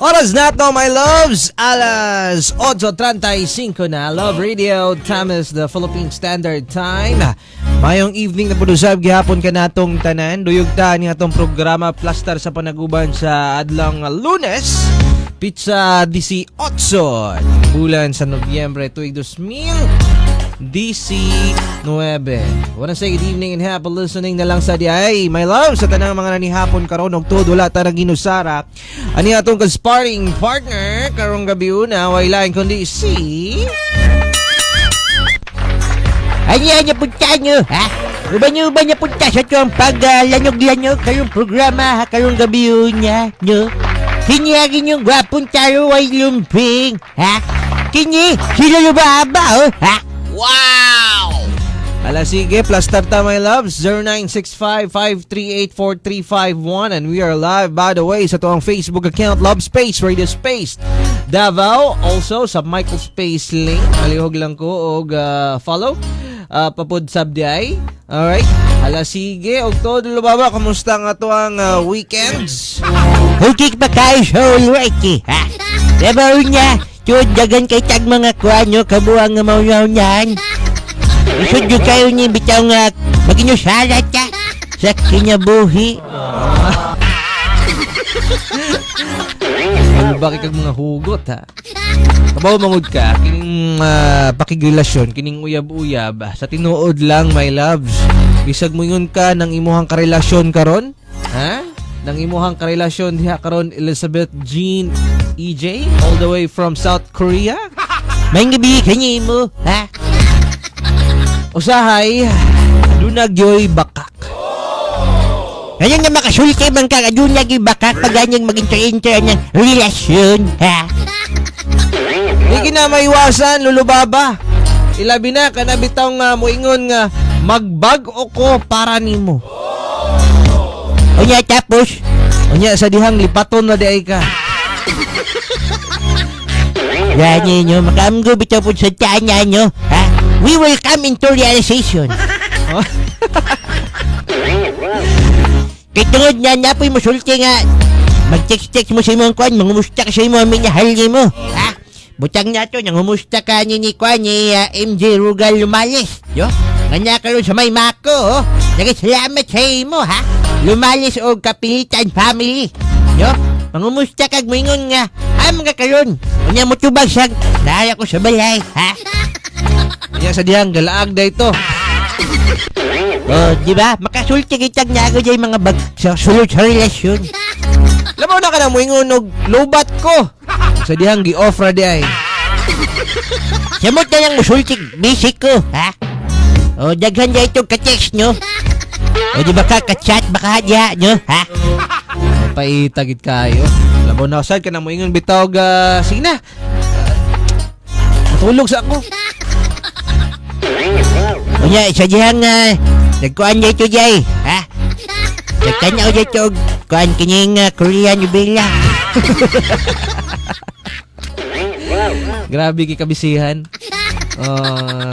Oras na to, my loves. Alas 8:35 na. Love Radio. Time is the Philippine Standard Time. Mayong evening na pudusab gihapon ka natong tanan. Duyugta ni atong programa Plastar sa panaguban sa adlang Lunes. Pizza 18. Bulan sa Nobyembre tuig 2019. Wanna say good evening and happy listening na lang sa diay. My love, sa tanang mga nanihapon karon og todo wala ta nang ginusara. Ani atong sparring partner karong gabi una way lain kundi si Anya punta nyo, ha? Uban niya punta sa itong pag-lanyog-lanyog kayong programa, ha? Karong gabi niya, nyo. Hinyagin yung gwapong taro ay lumping, ha? Kini, sila lubaba, oh, ha? wow! Ala sige, Plastar ta my loves, 0965-538-4351 and we are live by the way sa tuwang Facebook account Love Space Radio Space Davao, also sa Michael Space link. Alihog lang ko og follow papod sabdiay. Alright, ala sige, og todo lubaba, kamusta nga tuwang weekends? Okay ba kayo sa ulwaki, ha? Diba niya, dagan kay tag mga kwanyo, kabuang nga mauyaw niyan. Isod yung kayo niya, bitaw nga, mag-inyo salat ka sa kinabuhi. Bakit kag mga hugot, ha? Kabaw mangod ka, kining pakigilasyon, kining uyab-uyab, sa tinuod lang, my loves. Bisag mo yun ka ng imuhang karelasyon karon, ha? Nang imuhang karelasyon diha karon Elizabeth Jean EJ, all the way from South Korea. May gabi kanyi mo, ha? Usahay, dunagyoy bakak. Ngayon nga makasulti man ka, dunagyoy bakak pag ganyang mag-inter-inter ng relasyon, ha? Di kinamaiwasan, lulubaba. Ilabi na, kanabitaw nga moingon nga, magbag o ko para nimo. Unya tapos, Unya sa dihang lipaton na di ay ka. yan nyo, makamgo bitaw po sa tanya nyo, ha? We will come into realization. Kitungod na napoy mo sulti nga, mag-text-text mo sa imong kwan, mangumusta ka sa imong minahal mo, ha? Butang na to, nangumusta ka ni kwan ni MJ Rugal Lumales, yo? Kanya ka rin sa may mako, oh. Nagasalamat sa imo, ha? Lumalis o kapilitan family, yo? Mangumusta kag moingon nga, mga karon, unya mo tubag siya, naya ko sa balay, ha? Unya sa dihang galaag da ito. Oh, di ba? Makasulti kitag niya ako dyan mga bag sa sulod sa relasyon. Lamaw na ka na moingon og lobat ko. Sa dihang gi-offer di ay. Samot na lang musulti, basic ko, ha? O, daghan niya itong ka-text nyo. O, di ba ka-chat, baka hadya nyo, ha? Paitagid kayo. Lamaw na sad ka na moingon bitawg sige na. Matulog sa ako. O niya, isa dihang nagkuhan niya ito dyan, ha? Nagkanya ko dyan ito, kuhan kining Korean Ubela. Grabe kikabisihan.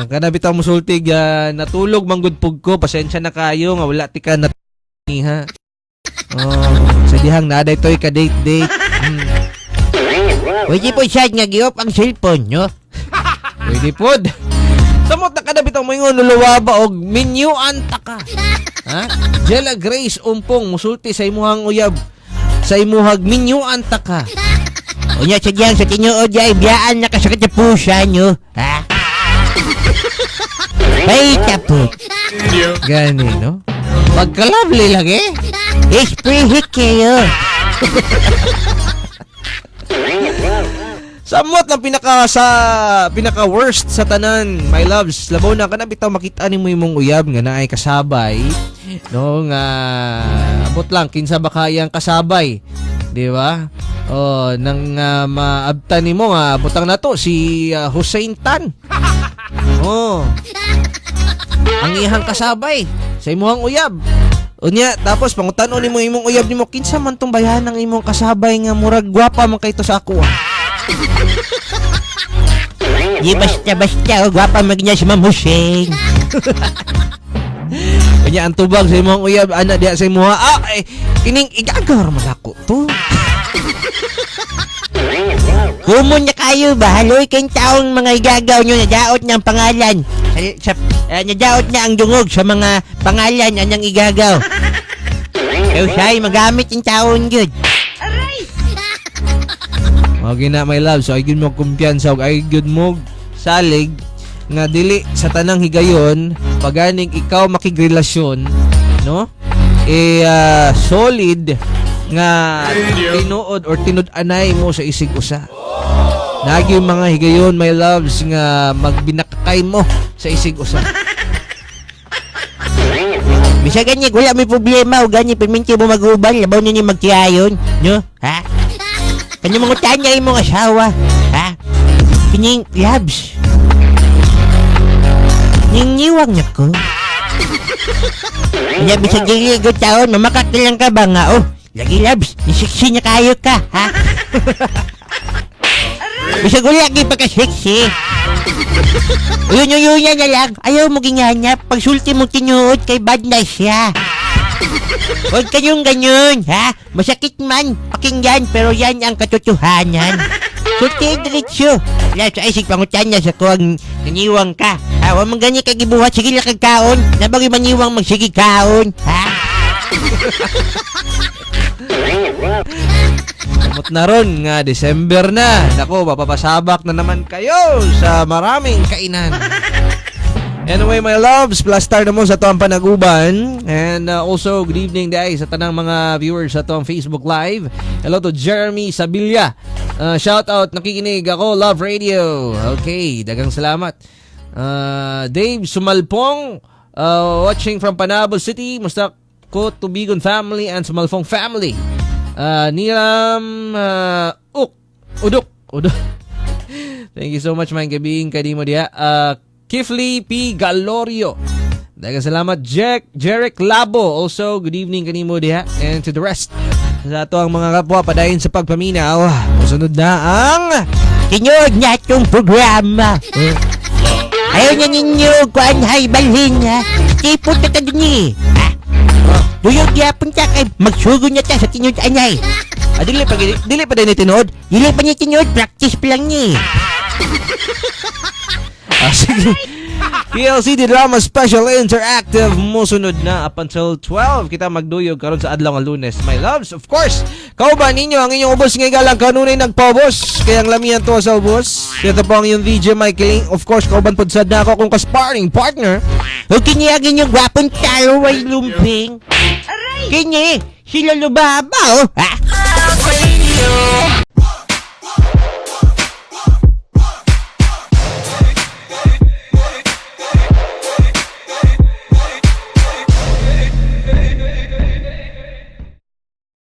Kada bitaw mo sultig natulog manggudpog ko, pasensya na kayo nga wala ti ka na ha. Sa dihang naday toy ka date. Pwede po siya nga giop ang cellphone nyo. Pwede pod. Samot na kada bitaw mo ingon luluwaba og menu anta ka. Ha? Jella Grace umpong musulti sa imuhang uyab. Sa imuhag menu anta ka. O niya, sadyang sa tinuod ay biyaan na kasakit na pusa nyo, ha? Ay, tapos. Gani, no? Pagka-lovely lagi. Esprit kayo. Samot ng pinaka worst sa tanan, my loves. Labaw na ka na bitaw makita ni mo imong uyab nga naay kasabay. No nga abot lang kinsa ba kayang kasabay, di ba? Nang maabtan nimo nga butang na to si Hussein Tan. Ang iyang kasabay sa imong uyab. Unya tapos pangutanon nimo imong uyab nimo kinsa man tong bayan ng imong kasabay nga murag gwapa man kay to sa ako. Di basta-basta, gwapa magnya si Ma'am Hussein. Kanya ang tubag sa imong uyab ana diha sa imuha. Kining igagar man ako to. Kumon na kayo ba? Haloy kayong taong mga igagaw nyo na daot ng pangalan. Nadaot na ang dungog sa mga pangalan anyang igagaw. Kaya siya'y magamit yung taon yun. Okay na, my love. So, ay good mo kumpiyansa. Ay good mo salig nga dili sa tanang higayon paganing ikaw makigrelasyon, no? Solid nga tinuod or tinud-anay mo sa isig usa. Nagi yung mga higayon, my loves, nga magbinakakay mo sa isig usa. Bisa ganyan, wala may problema o ganyan, piminti mo mag-ubal, labaw ninyo magtiyayon, no? Ha? Kanya mga tanya yung mga asawa, ha? Pinying labs. Ningniwang niya ko. Kanya bisa giligot taon, mamakakilang ka ba nga, oh? Lagi labs, nisiksi niya kayo ka, ha? Bisa gulagi pagka-sexy. Uyun na lang. Ayaw mo ginganap. Pag sulti mo tinuod kay bad na siya. Huwag kayong ganyan, ha? Masakit man. Pakinggan, pero yan ang katotohanan. Sulti diretsyo. Wala sa isig pangutan niya sa kuwang naniwang ka. Ha? Huwag mong ganyan kagibuhat. Sige lang kagkaon. Nabagi maniwang magsige kaon, ha? Kamot na ron nga December na. Nako, papapasabak na naman kayo sa maraming kainan. Anyway, my loves, plus star na mo sa toang panaguban. And also, good evening day sa tanang mga viewers sa toang Facebook Live. Hello to Jeremy Sabilla. Shout out, nakikinig ako, Love Radio. Okay, dagang salamat. Dave Sumalpong, watching from Panabo City. Musta ko Tubigon family and Sumalpong family. Niram Udok. Thank you so much, man. Kabing kadi mo dia. Kifli P. Galorio. Dagang salamat, Jeric Labo. Also, good evening kanimo diha. And to the rest sa ato ang mga kapwa padayon sa pagpaminaw. Musunod na ang Tinyod na itong programa. Ayaw niya ninyo kuan hay balhin, ha? Tipot na ta dun, ha? Duyog yapon ta kay magsugo niya ta sa tinyod anay. dili pa din itinod. Dili pa niya tinyod, practice pa lang niya. Sige. PLCD Drama Special Interactive musunod na up until 12 kita magduyog karon sa adlaw nga Lunes, my loves. Of course, kauban ninyo ang inyong ubos nga galang kanunay nagpaubos kaya ang lamian to sa ubos. Ito po ang inyong VJ Michaeling. Of course, kauban pod sad na ako kung ka-sparring partner. O kiniyagin yung gwapong taro ay lumping. Kini, sila lubaba, oh, ha?